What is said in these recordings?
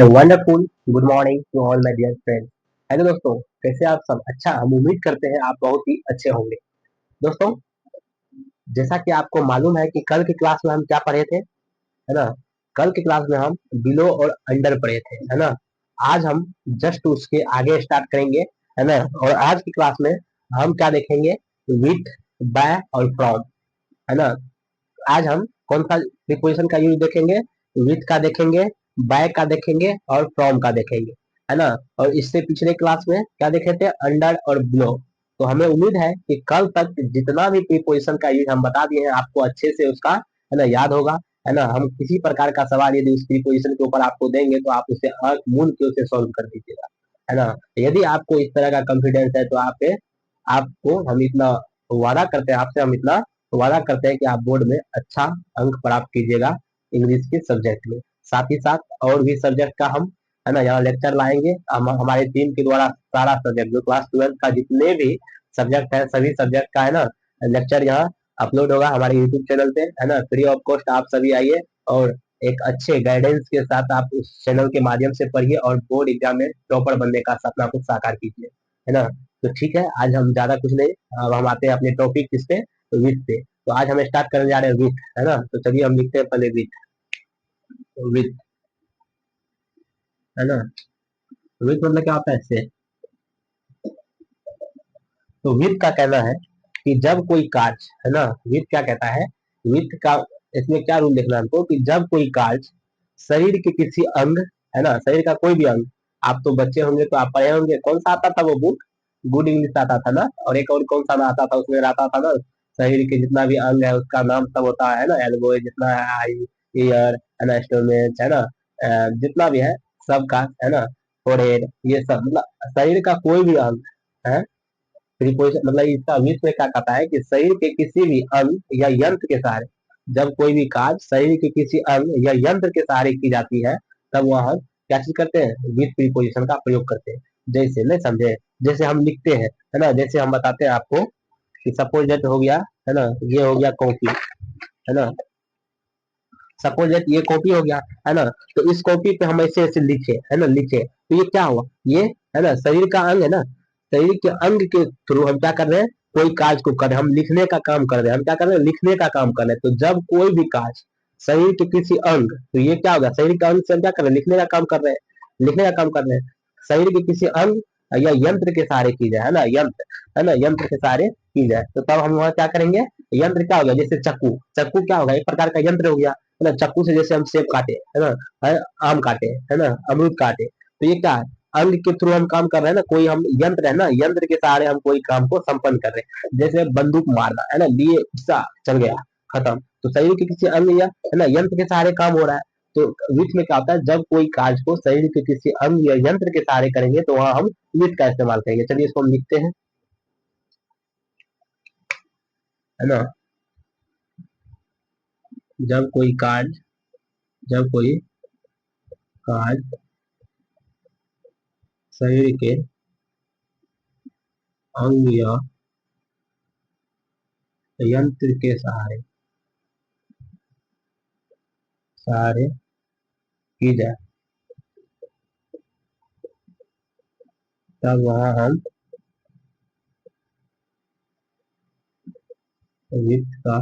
A wonderful good morning to all my dear friends. Hello दोस्तों, कैसे आप सब? अच्छा, हम उम्मीद करते हैं आप बहुत ही अच्छे होंगे। दोस्तों, जैसा कि आपको मालूम है कि कल की क्लास में हम क्या पढ़े थे, है ना? कल की क्लास में हम बिलो और अंडर पढ़े थे, है ना? आज हम जस्ट उसके आगे स्टार्ट करेंगे, है ना? और आज की क्लास में हम क्या देखेंगे? विथ, बाय और फ्रॉम, है ना? आज हम कौन सा प्रीपोजिशन का यूज देखेंगे? विथ का देखेंगे, बाय का देखेंगे और फ्रॉम का देखेंगे, है ना? और इससे पिछले क्लास में क्या देखे थे? अंडर और बिलो। तो हमें उम्मीद है कि कल तक जितना भी प्रीपोजिशन का यूज हम बता दिए हैं आपको अच्छे से उसका, है ना, याद होगा, है ना? हम किसी प्रकार का सवाल यदि उस प्रीपोजिशन के ऊपर आपको देंगे तो आप उसे आंख मूंद के उसे सॉल्व कर दीजिएगा, है ना? यदि आपको इस तरह का कॉन्फिडेंस है तो आपको हम इतना वादा करते हैं, आपसे हम इतना वादा करते हैं कि आप बोर्ड में अच्छा अंक प्राप्त कीजिएगा इंग्लिश के सब्जेक्ट में। साथ ही साथ और भी सब्जेक्ट का हम, है ना, यहाँ लेक्चर लाएंगे। हम हमारे टीम के द्वारा सारा सब्जेक्ट जो क्लास 12 का जितने भी सब्जेक्ट है सभी सब्जेक्ट का, है ना, लेक्चर यहाँ अपलोड होगा हमारे यूट्यूब चैनल पे, है ना? फ्री ऑफ कॉस्ट आप सभी आइए और एक अच्छे गाइडेंस के साथ आप उस चैनल के माध्यम से पढ़िए और बोर्ड एग्जाम में टॉपर बनने का सपना को साकार कीजिए, है ना? तो ठीक है, आज हम ज्यादा कुछ नहीं, अब हम आते हैं अपने टॉपिक किस पे? विथ पे। तो आज हम स्टार्ट करने जा रहे हैं विथ, है ना? तो चलिए हम लिखते हैं पहले विथ। विथ, है ना? विथ मतलब क्या होता है इससे? तो विथ का कहना है कि जब कोई कार्य, है ना, विथ क्या कहता है? विथ का इसमें क्या रूल देखना है हमको कि जब कोई कार्य शरीर के किसी अंग, है ना, शरीर का कोई भी अंग, आप तो बच्चे होंगे तो आप पढ़े होंगे, कौन सा आता था वो बुक? गुड इंग्लिश आता था ना? और एक और कौन सा ना आता था? उसमें आता था ना, शरीर के जितना भी अंग है उसका नाम सब होता है ना, एल्बो जितना है, आई, ईयर, है ना, स्टोमेच, है ना, जितना भी है सबका, है ना, फोrehead, ये सब मतलब शरीर का कोई भी अंग है। प्रीपोजिशन मतलब इसका विथ में क्या कहता है कि शरीर के किसी भी अंग या यंत्र के सहारे, जब कोई भी कार्य शरीर के किसी अंग या यंत्र के सहारे की जाती है तब वह हम क्या चीज करते हैं? विथ प्रीपोजिशन का प्रयोग करते हैं। जैसे नहीं समझे? जैसे हम लिखते हैं, है ना, जैसे हम बताते हैं आपको कि सपोज दैट हो गया, है ना, ये हो गया कॉपी, है ना, सपोज दैट ये कॉपी हो गया, है ना? तो इस कॉपी पे हम ऐसे ऐसे लिखे, है ना, लिखे तो ये क्या हुआ? ये, है ना, शरीर का अंग है ना, शरीर के अंग के थ्रू हम क्या कर रहे हैं? कोई कार्य को कर रहे हैं, हम लिखने का काम कर रहे हैं, हम क्या कर रहे हैं? लिखने का काम कर रहे हैं। तो जब कोई भी कार्य शरीर के किसी अंग, तो ये क्या होगा? शरीर के अंग से हम क्या कर रहे हैं? लिखने का काम कर रहे हैं, लिखने का काम कर रहे हैं। शरीर के किसी अंग या यंत्र के सहारे की जाए, है ना, यंत्र, है ना, यंत्र के सहारे की जाए तो तब हम वहाँ क्या करेंगे? यंत्र क्या हो गया? जैसे चक्कू, चक्कू क्या होगा? एक प्रकार का यंत्र हो गया, है ना? चाकू से जैसे हम सेब काटे, है ना, है, आम काटे, है ना, अमरूद काटे, तो ये क्या है? अंग के थ्रू हम काम कर रहे हैं ना, कोई हम यंत्र है ना, यंत्र के सहारे हम कोई काम को संपन्न कर रहे हैं। जैसे बंदूक मारना, है ना, लिए सा चल गया, खत्म। तो शरीर के किसी अंग या, है ना, यंत्र के सहारे काम हो रहा है। तो विथ में क्या होता है? जब कोई कार्य को शरीर के किसी अंग या यंत्र के सहारे करेंगे तो वहां हम विथ का इस्तेमाल करेंगे। चलिए इसको हम लिखते हैं, है ना? जब कोई कार्य, जब कोई कार्य शरीर के अंग या यंत्र के सहारे सहारे की जाए तब वहां हम वित्त का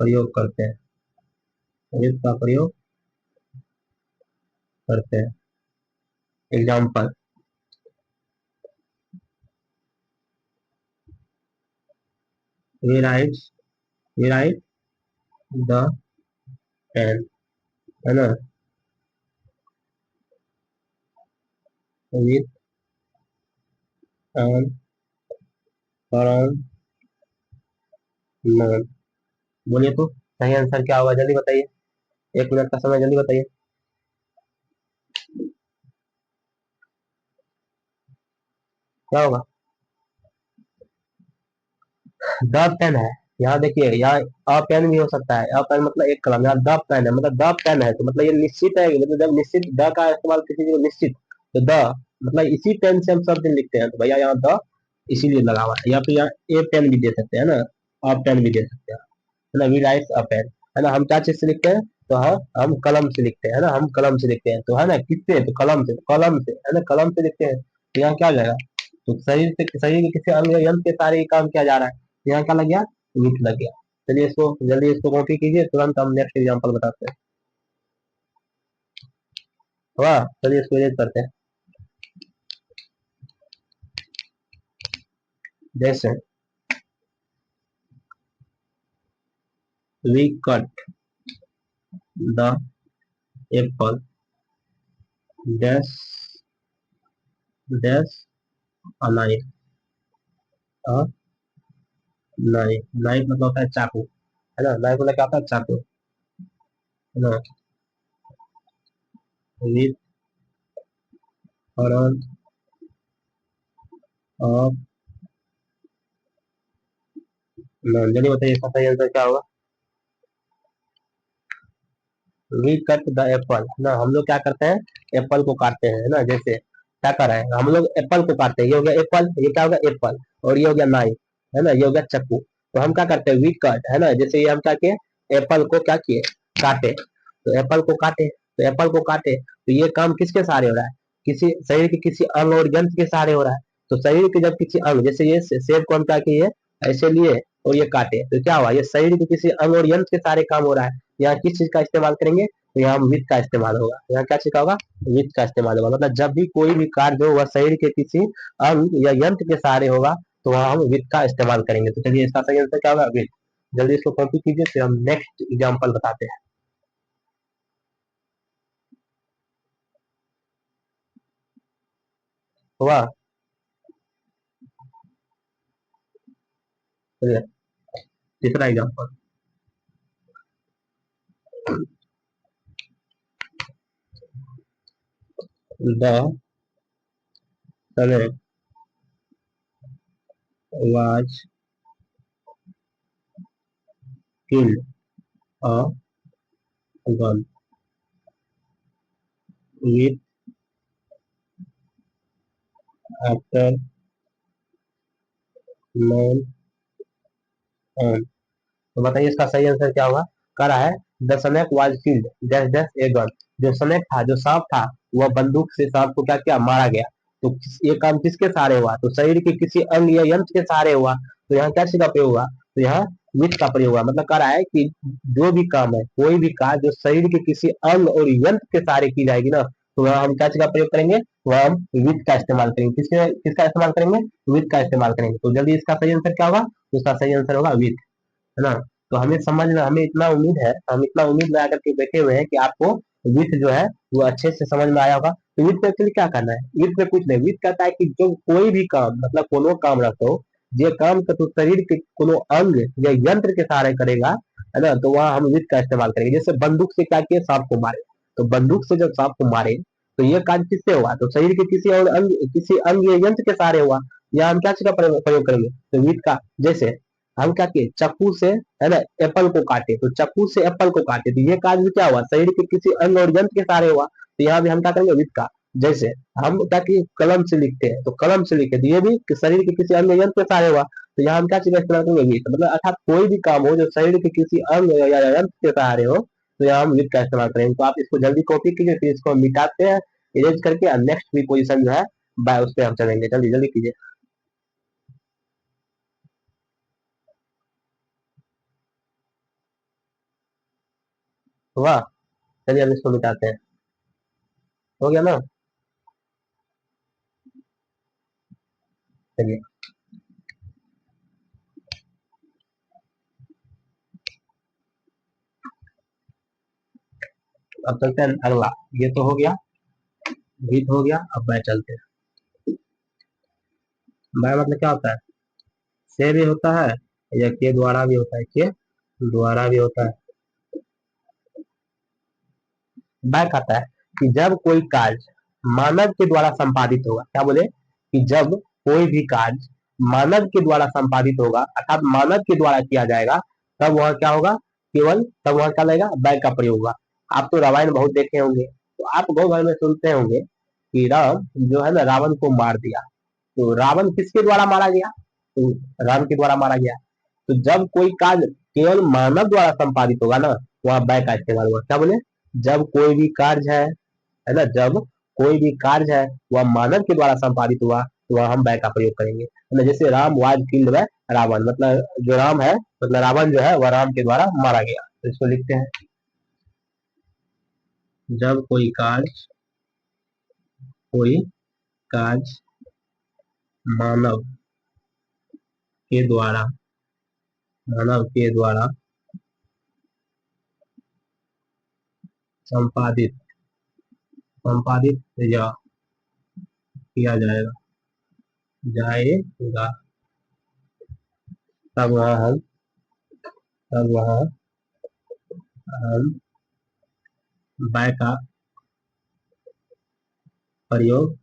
प्रयोग करते हैं, वित्त का प्रयोग करते हैं। Example, we write, we write the pen, है ना, विथ एन फर्म नोन। बोलिए तो सही आंसर क्या होगा? जल्दी बताइए, 1 मिनट का समय, जल्दी बताइए क्या होगा? द पेन है, यहाँ देखिए, यहाँ अ पेन भी हो सकता है, अ पेन मतलब एक कलम, यहाँ द पेन है मतलब द पेन है, तो मतलब ये निश्चित है, मतलब जब निश्चित द का इस्तेमाल किसी चीज को निश्चित, तो द मतलब इसी पेन से हम सब दिन लिखते हैं, तो भैया यहाँ द इसीलिए लगा हुआ है। या फिर यहाँ ए पेन भी दे सकते हैं ना, अ पेन भी दे सकते हैं, है ना, वी राइट अ पेन, है ना। हम क्या चीज से लिखते हैं? तो हम कलम से लिखते हैं, है ना, हम कलम से लिखते हैं, तो है ना, किससे, तो कलम से, तो कलम से, है ना, कलम से लिखते हैं, तो यहाँ क्या हो जाएगा, तो शरीर के किसी अंग या यंत्र के सारे काम किया जा रहा है, तो यहाँ क्या लग गया, विथ लग गया। चलिए इसको जल्दी इसको कॉपी कीजिए, तुरंत हम नेक्स्ट एग्जाम्पल बताते हैं। वाह, चलिए इसको रेज करते हैं। जैसे we cut the apple dash dash a knife, a knife, knife मतलब होता है चाकू, है ना, नाइफ मतलब क्या होता है, चाकू, है ना, विथ फ्रंट ऑफ, जल्दी बताइए इसका सही आंसर क्या होगा। वी कट द एप्पल, ना हम लोग क्या करते हैं, एप्पल को काटते हैं, है ना, जैसे क्या कर रहे हैं हम लोग, एप्पल को काटते हैं, ये हो गया एप्पल, ये क्या हो गया एप्पल, और ये हो गया नाइफ, है ना, ये हो गया चाकू। तो हम क्या करते हैं, वी कट, है ना, जैसे ये हम क्या किए, एप्पल को क्या किए, काटे, तो एप्पल को काटे, तो एप्पल को काटे, तो ये काम किसके सहारे हो रहा है, किसी शरीर के किसी अंग और यंत्र के सहारे हो रहा है। तो शरीर के जब किसी अंग, जैसे ये सेब को हम क्या किए, ऐसे लिए और ये काटे, तो क्या हुआ, ये शरीर के किसी अंग और यंत्र के सारे काम हो रहा है। यहाँ किस चीज का इस्तेमाल करेंगे, तो यहाँ वित्त का इस्तेमाल होगा, यहाँ क्या चीज का होगा, वित्त का इस्तेमाल होगा, मतलब जब भी कोई भी कार्य हो वह शरीर के किसी अंग या यंत्र के सहारे होगा, तो वहाँ हम वित्त का इस्तेमाल करेंगे। तो चलिए इसका सही आंसर क्या होगा, वित्त। जल्दी इसको कॉपी कीजिए, फिर हम नेक्स्ट एग्जाम्पल बताते हैं। हुआ, चलिए तीसरा एग्जाम्पल, द सनक was killed a gun with after non on. तो बताइए इसका सही आंसर क्या होगा। कह रहा है the snake was killed dash dash a gun, जो स्नेक था, जो सांप था, वह बंदूक से सांप को क्या किया, मारा गया। तो ये काम किसके सहारे हुआ, तो शरीर के किसी अंग या यंत्र के सहारे हुआ। तो यहाँ क्या चीज का प्रयोग हुआ, तो यहाँ वित्त का प्रयोग हुआ, मतलब कह रहा है कि जो भी काम है, कोई भी कार्य जो शरीर के किसी अंग और यंत्र के सहारे की जाएगी ना, तो वह हम क्या चीज का प्रयोग करेंगे, वह हम वित्त का इस्तेमाल करेंगे। किसका इस्तेमाल करेंगे, वित्त का इस्तेमाल करेंगे। तो जल्दी इसका सही आंसर क्या होगा, तो इसका सही आंसर होगा वित्त, है ना। तो हमें समझना, हमें इतना उम्मीद है, हम इतना उम्मीद लगा करके बैठे हुए हैं कि आपको वित्त जो है वो अच्छे से समझ में आया होगा। तो वित्त एक्चुअली क्या करना है, वित्त में कुछ नहीं, वित्त कहता है कि जो कोई भी काम, मतलब कोनो काम रखो, जे काम का तू शरीर के कोनो अंग या यंत्र के सहारे करेगा, है ना, तो वहाँ हम वित्त का इस्तेमाल करेंगे। जैसे बंदूक से क्या किए, सांप को मारे, तो बंदूक से जब सांप को मारे, तो ये कार्य किससे हुआ, तो शरीर के किसी अंग या यंत्र के सहारे हुआ। या हम क्या चीज का प्रयोग करेंगे, तो वित्त का। जैसे हम क्या किए, चाकू से, है ना, एप्पल को काटे, तो चाकू से एप्पल को काटे, तो ये कार्य भी क्या हुआ, शरीर के किसी अंग और यंत्र के सहारे हुआ। तो यहाँ भी हम क्या करेंगे, वित्त का। जैसे हम क्या किए, कलम से लिखते हैं, तो कलम से लिखे, तो ये भी शरीर के किसी अंग या यंत्र के सहारे हुआ। तो यहाँ हम क्या चीज का इस्तेमाल करेंगे, वित्त, मतलब अर्थात कोई भी काम हो जो शरीर के किसी अंग या यंत्र के सहारे हो, तो यहाँ हम वित्त का इस्तेमाल करेंगे। तो आप इसको जल्दी कॉपी कीजिए, फिर इसको हम मिटाते हैं इरेज करके, नेक्स्ट भी पोजिशन जो है बाय उस पर हम चलेंगे। जल्दी जल्दी कीजिए। वाह, चलिए हम इसको मिटाते हैं। हो गया ना, चलिए अब चलते हैं अगला। ये तो हो गया, गीत हो गया, अब बाय चलते हैं। बाय मतलब क्या होता है, से भी होता है या के द्वारा भी होता है, के द्वारा भी होता है। बाय कहता है कि जब कोई कार्य मानव के द्वारा संपादित होगा, क्या बोले, कि जब कोई भी कार्य मानव के द्वारा संपादित होगा, अर्थात मानव के द्वारा किया जाएगा, तब वह क्या होगा, केवल तब वह क्या लगेगा, बाय का प्रयोग होगा। आप तो रामायण बहुत देखे होंगे, तो आप गौ घर में सुनते होंगे कि राम जो है ना, रावण को मार दिया। तो रावण किसके द्वारा मारा गया, तो राम के द्वारा मारा गया। तो जब कोई कार्य केवल मानव द्वारा संपादित होगा ना, वहां बाय का इस्तेमाल हुआ। क्या बोले? जब कोई भी कार्य है ना, जब कोई भी कार्य है वह मानव के द्वारा संपादित हुआ तो वह हम बाय का प्रयोग करेंगे। मतलब जैसे Ram was killed by Ravan, मतलब जो राम है, मतलब रावण जो है वह राम के द्वारा मारा गया। तो इसको लिखते हैं, जब कोई कार्य मानव के द्वारा संपादित संपादित या किया जाएगा, तब वहाँ हम तब वहाँ हम बाय का प्रयोग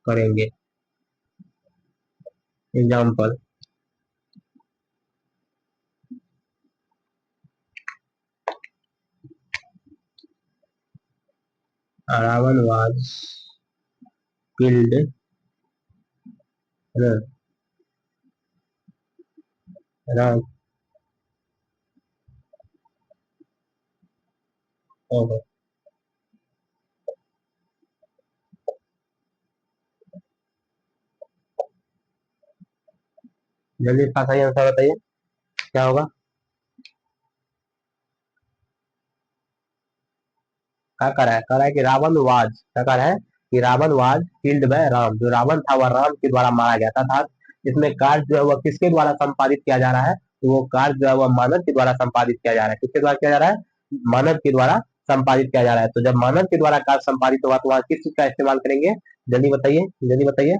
करेंगे। Example, Ravan was killed Ram. ओहो, जल्दी इसका सही आंसर बताइए, क्या होगा? क्या कर रहा है कि रावण वाज, क्या कर रहा है कि Ravan was killed by Ram, जो रावण था वह राम के द्वारा मारा गया था। अर्थात इसमें कार्य जो है वह किसके द्वारा संपादित किया जा रहा है? तो वो कार्य जो है वह मानव के द्वारा संपादित किया जा रहा है। किसके द्वारा किया जा रहा है? मानव के द्वारा संपादित किया जा रहा है। तो जब मानव के द्वारा कार्य संपादित होगा तो वहाँ किस चीज का इस्तेमाल करेंगे? जल्दी बताइए, जल्दी बताइए।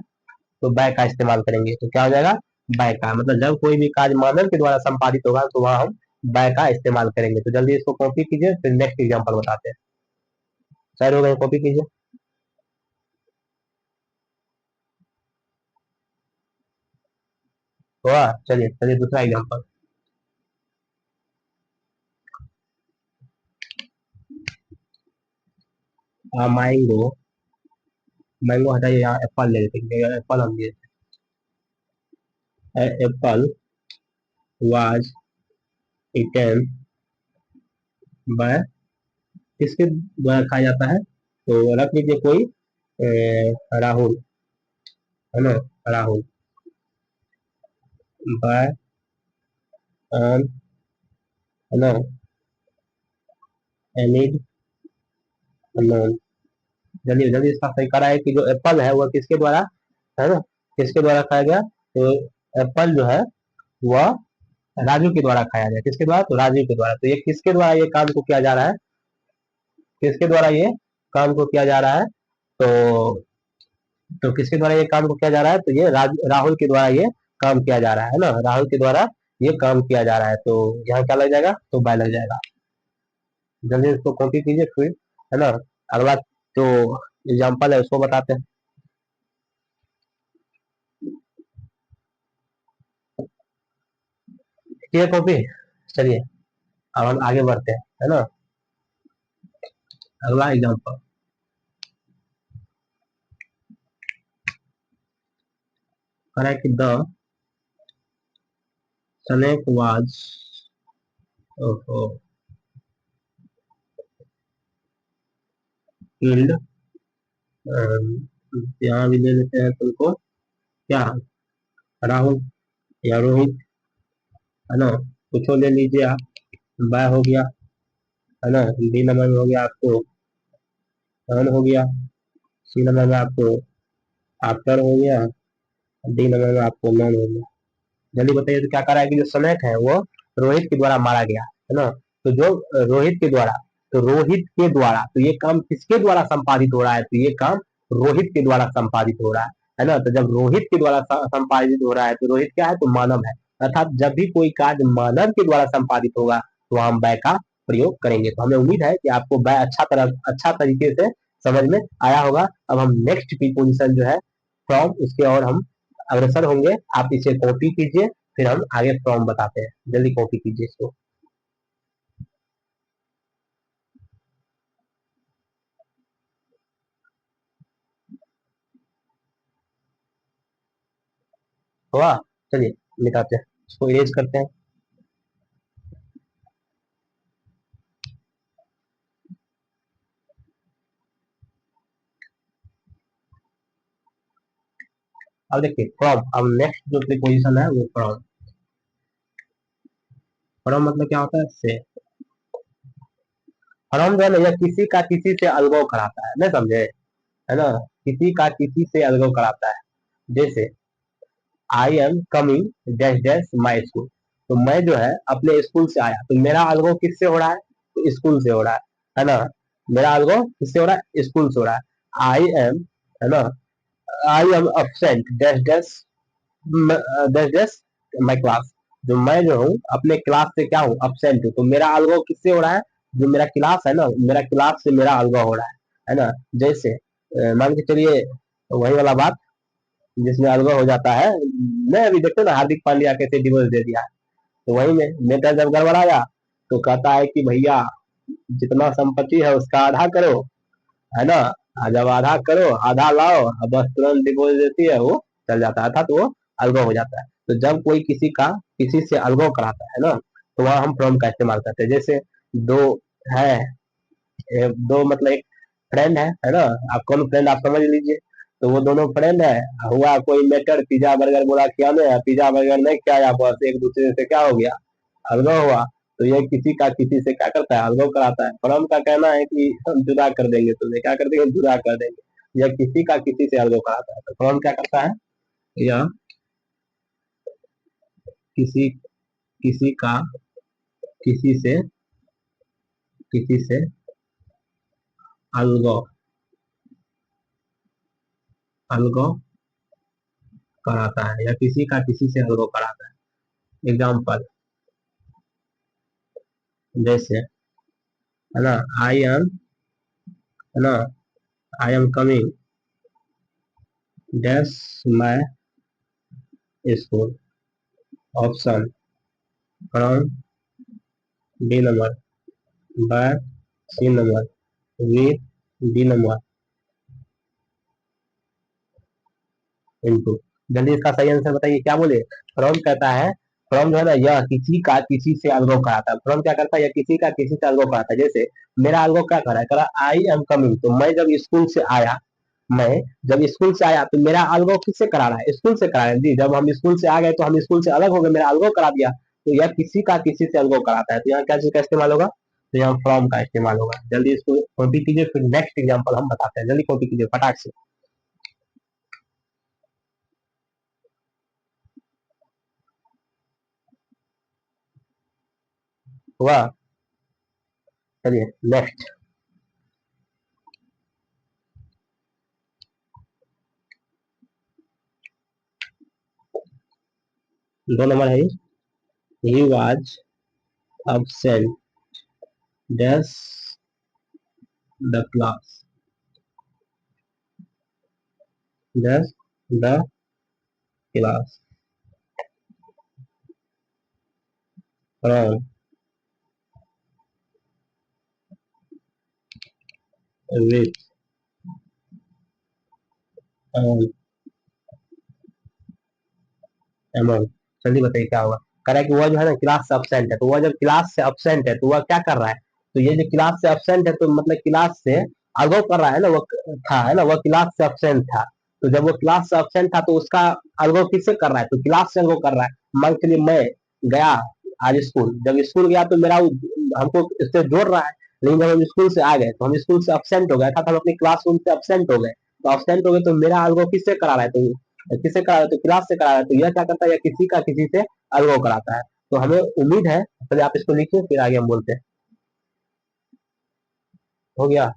तो बाय का इस्तेमाल करेंगे। तो क्या हो जाएगा? बाय का, मतलब जब कोई भी कार्य मानव के द्वारा संपादित होगा तो वहाँ हम बाय का इस्तेमाल करेंगे। तो जल्दी इसको कॉपी कीजिए, फिर नेक्स्ट एग्जाम्पल बताते हैं। शायद हो गए, कॉपी कीजिए। हुआ? चलिए चलिए, दूसरा एग्जाम्पल। मैंगो, मैंगो हटाइए, यहाँ एप्पल ले लेते हैं, एप्पल हम लिए। एप्पल वाज इटेन बाय, किसके द्वारा खाया जाता है? तो रख लीजिए कोई राहुल, है ना, राहुल बाय एन, है ना, एनिड अननोन। जल्दी जल्दी इसका सही करा है कि जो एप्पल है वह किसके द्वारा, है ना, किसके द्वारा खाया गया? तो एप्पल जो है वह राजू के द्वारा खाया गया। किसके द्वारा? तो राजू के द्वारा। तो ये किसके द्वारा ये काम को किया जा रहा है? किसके द्वारा ये काम को किया जा रहा है? तो किसके द्वारा ये काम को किया जा रहा है? तो ये राहुल के द्वारा ये काम किया जा रहा है ना, राहुल के द्वारा ये काम किया जा रहा है। तो यहाँ क्या लग जाएगा? तो बाय लग जाएगा। जल्दी इसको कॉपी कीजिए फिर, है ना। अगला जो एग्जाम्पल है उसको बताते हैं। ठीक है कॉपी। चलिए अब हम आगे बढ़ते हैं, है ना। अगला एग्जाम्पल, करें कि द स्नेक वाज, ओहो, किल्ड, यहाँ भी ले लेते हैं तुमको, क्या, राहुल या रोहित, है ना, कुछ ले लीजिए आप। बाय हो गया, है ना। डी नंबर में हो गया आपको सन हो गया, सी नंबर में आपको आफ्टर हो गया, डी नंबर में आपको नॉन हो गया। जल्दी बताइए, तो क्या करा है कि जो सनक है वो रोहित के द्वारा मारा गया, है ना। तो जो रोहित के द्वारा, तो रोहित के द्वारा, तो ये काम किसके द्वारा संपादित हो रहा है? तो ये काम रोहित के द्वारा संपादित हो रहा है ना। तो जब रोहित के द्वारा संपादित हो रहा है तो रोहित क्या है? तो मानव है। अर्थात जब भी कोई कार्य मानव के द्वारा संपादित होगा तो हम बाय का प्रयोग करेंगे। तो हमें उम्मीद है कि आपको बाय अच्छा तरीके से समझ में आया होगा। अब हम नेक्स्ट प्रीपोजिशन जो है फ्रॉम, इसके और हम अग्रसर होंगे। आप इसे कॉपी कीजिए, फिर हम आगे फ्रॉम बताते हैं। जल्दी कॉपी कीजिए इसको। हुआ? चलिए मिटाते हैं, इसको इरेज करते हैं। अब देखिए फ्रॉम, अब नेक्स्ट जो प्रीपोजिशन है वो फ्रॉम। फ्रॉम मतलब क्या होता है? से। फ्रॉम जो है ना, यह किसी का किसी से अलगाव कराता है, नहीं समझे? है ना, किसी का किसी से अलगाव कराता है। जैसे आई am coming dash dash my school, तो मैं जो है अपने स्कूल से आया, तो मेरा अलगाव किससे हो रहा है? तो स्कूल से हो रहा है ना। मेरा अलगाव किससे हो रहा है? स्कूल से हो रहा है। आई एम, है ना, I M absent dash dash dash dash my class, जो मैं जो हूँ अपने क्लास से क्या हूँ? absent हूँ, तो मेरा अलगाव किससे हो रहा है? जो मेरा क्लास है ना, मेरा क्लास से मेरा अलगाव हो रहा है ना। जैसे मान के चलिए वही वाला बात जिसमें अलगाव हो जाता है। मैं अभी देखते ना हार्दिक पांड्या कैसे डिवोर्स दे दिया, तो वही में मैटर जब गड़बड़ाया तो कहता है कि भैया जितना संपत्ति है उसका आधा करो, है ना। जब आधा करो आधा लाओ, अब बस तुरंत डिवोर्स देती है, वो चल जाता है था, तो वो अलगाव हो जाता है। तो जब कोई किसी का किसी से अलगाव कराता है ना, तो वहां हम फ्रॉम का इस्तेमाल करते हैं। जैसे दो है, दो मतलब एक फ्रेंड है ना। आप कौन फ्रेंड आप समझ लीजिए। तो वो दोनों फ्रेंड है, हुआ कोई मैटर, पिज्जा बर्गर बोला खिलाने, पिज्जा बर्गर नहीं खिलाया, बस एक दूसरे से क्या हो गया? अलगाव हुआ। तो ये किसी का किसी से क्या करता है? अलगाव कराता है। फर्म का कहना है कि हम जुदा कर देंगे, तुम्हें क्या कर देंगे? जुदा कर देंगे। यह किसी का किसी से अलगाव कराता है। तो फर्म क्या करता है? यह किसी किसी का किसी से अलगाव अलगाव कराता है, या किसी का किसी से अलगाव कराता है। एग्जाम्पल जैसे, है ना, आई एम, है ना, I am coming dash my school, option from D number by C number with D number into. जल्दी इसका सही आंसर बताइए, क्या बोले? फ्रॉम कहता है, फ्रॉम जो है ना, यह किसी का किसी से अलगाव कराता है। फ्रॉम क्या करता है? यह किसी का किसी से अलगाव कराता है। जैसे मेरा अलगाव क्या कर रहा है? कह रहा आई एम कमिंग, तो मैं जब स्कूल से आया, मैं जब स्कूल से आया तो मेरा अलगाव किससे करा रहा है? स्कूल से करा रहा है जी। जब हम स्कूल से आ गए तो हम स्कूल से अलग हो गए, मेरा अलगाव करा दिया। तो यह किसी का किसी से अलगाव कराता है। तो यहाँ क्या चीज का इस्तेमाल होगा? तो यहाँ फ्रॉम का इस्तेमाल होगा। जल्दी इसको कॉपी कीजिए, फिर नेक्स्ट एग्जाम्पल हम बताते हैं। जल्दी कॉपी कीजिए फटाक से। हुआ? चलिए नेक्स्ट। 2 नंबर है। He was absent dash the class dash the class from with an amount। जल्दी बताइए क्या होगा? कह रहा है कि वह जो है ना क्लास से absent है, तो वह जब क्लास से absent है तो वह क्या कर रहा है? तो ये जो क्लास से absent है तो मतलब क्लास से अलगाव कर रहा है ना, वो था, है ना, वह क्लास से absent था। तो जब वो क्लास से absent था तो उसका अलगाव किससे कर रहा है? तो क्लास से अलगाव कर रहा है। मान के लिए मैं गया आज स्कूल, जब स्कूल गया तो मेरा हमको इससे जोड़ रहा है। लेकिन जब हम स्कूल से आ गए तो हम स्कूल से absent हो गए था, तो हम अपने क्लासरूम से absent हो गए। तो absent हो गए तो मेरा अलगाव किससे करा रहा है? तो किससे करा रहा है? तो क्लास से करा रहा है। तो यह क्या करता है? या किसी का किसी से अलगाव कराता है। तो हमें उम्मीद है, पहले आप इसको लिखिए फिर आगे हम बोलते हैं। हो गया?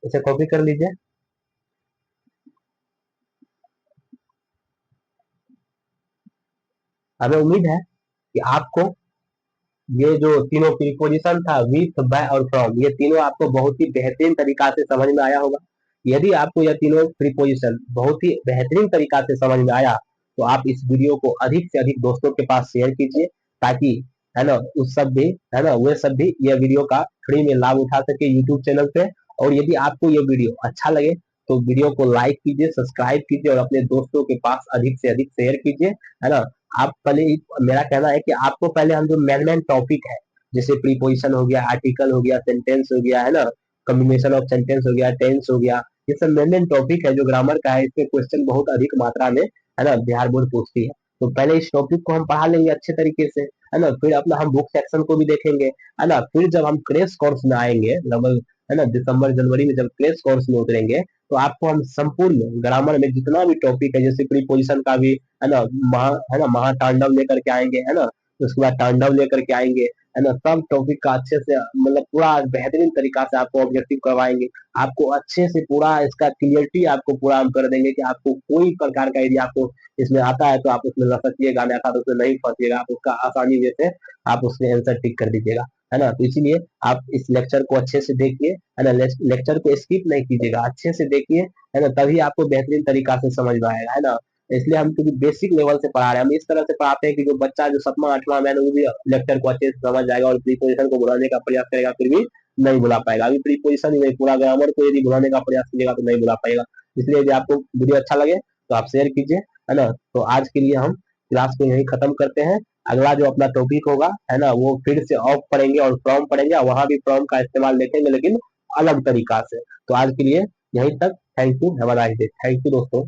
इसे कॉपी कर लीजिए। हमें उम्मीद है कि आपको ये जो तीनों प्रीपोजिशन था, विथ, बाय और फ्रॉम, ये तीनों आपको बहुत ही बेहतरीन तरीका से समझ में आया होगा। यदि आपको यह तीनों प्रीपोजिशन बहुत ही बेहतरीन तरीका से समझ में आया तो आप इस वीडियो को अधिक से अधिक दोस्तों के पास शेयर कीजिए, ताकि, है ना, उस सब भी, है ना, वे सब भी यह वीडियो का फ्री में लाभ उठा सके यूट्यूब चैनल पे। और यदि आपको यह वीडियो अच्छा लगे तो वीडियो को लाइक कीजिए, सब्सक्राइब कीजिए और अपने दोस्तों के पास अधिक से अधिक शेयर कीजिए, है ना। आप पहले, मेरा कहना है कि आपको पहले हम जो मेन मेन टॉपिक है, जैसे प्रीपोजिशन हो गया, आर्टिकल हो गया, सेंटेंस हो गया, है ना, कॉम्बिनेशन ऑफ सेंटेंस हो गया, टेंस हो गया, ये सब मेन मेन टॉपिक है जो ग्रामर का है, इसमें क्वेश्चन बहुत अधिक मात्रा में है ना बिहार बोर्ड पूछती है। तो पहले इस टॉपिक को हम पढ़ा लेंगे अच्छे तरीके से, है ना, फिर अपना हम बुक सेक्शन को भी देखेंगे, है ना, फिर जब हम क्रैश कोर्स में आएंगे लगभग, है ना, दिसंबर जनवरी में जब क्रैश कोर्स में उतरेंगे, तो आपको हम संपूर्ण ग्रामर में जितना भी टॉपिक है, जैसे प्रीपोजिशन का भी, है ना, महातांडव लेकर के आएंगे, है ना, उसके बाद तांडव लेकर के आएंगे, है ना, सब टॉपिक का अच्छे से मतलब पूरा बेहतरीन तरीका से आपको ऑब्जेक्टिव करवाएंगे, आपको अच्छे से पूरा इसका क्लियरिटी आपको पूरा हम कर देंगे कि आपको कोई प्रकार का एरिया आपको इसमें आता है तो आप उसमें लपकिएगा, नहीं आता तो उसमें नहीं फंसिएगा, आप उसका आसानी से आप उसमें आंसर टिक कर दीजिएगा, है ना। तो इसीलिए आप इस लेक्चर को अच्छे से देखिए, है ना, लेक्चर को स्किप नहीं कीजिएगा, अच्छे से देखिए, है ना, तभी आपको बेहतरीन तरीका से समझ में आएगा, है ना। इसलिए हम क्योंकि बेसिक लेवल से पढ़ा रहे हैं, हम इस तरह से पढ़ाते हैं कि जो बच्चा जो 7वां 8वां में है ना, वो भी लेक्चर को अच्छे से समझ जाएगा और प्रीपोजिशन को बुलाने का प्रयास करेगा, फिर भी नहीं बुला पाएगा। अभी प्रीपोजिशन ही नहीं, पूरा ग्रामर को यदि बुलाने का प्रयास कीजिएगा तो नहीं बुला पाएगा। इसलिए यदि आपको वीडियो अच्छा लगे तो आप शेयर कीजिए, है ना। तो आज के लिए हम क्लास को यहीं खत्म करते हैं। अगला जो अपना टॉपिक होगा, है ना, वो फिर से ऑफ पढ़ेंगे और फ्रॉम पढ़ेंगे, और वहां भी फ्रॉम का इस्तेमाल देखेंगे लेकिन अलग तरीका से। तो आज के लिए यहीं तक। Thank you, have a nice day. Thank you दोस्तों।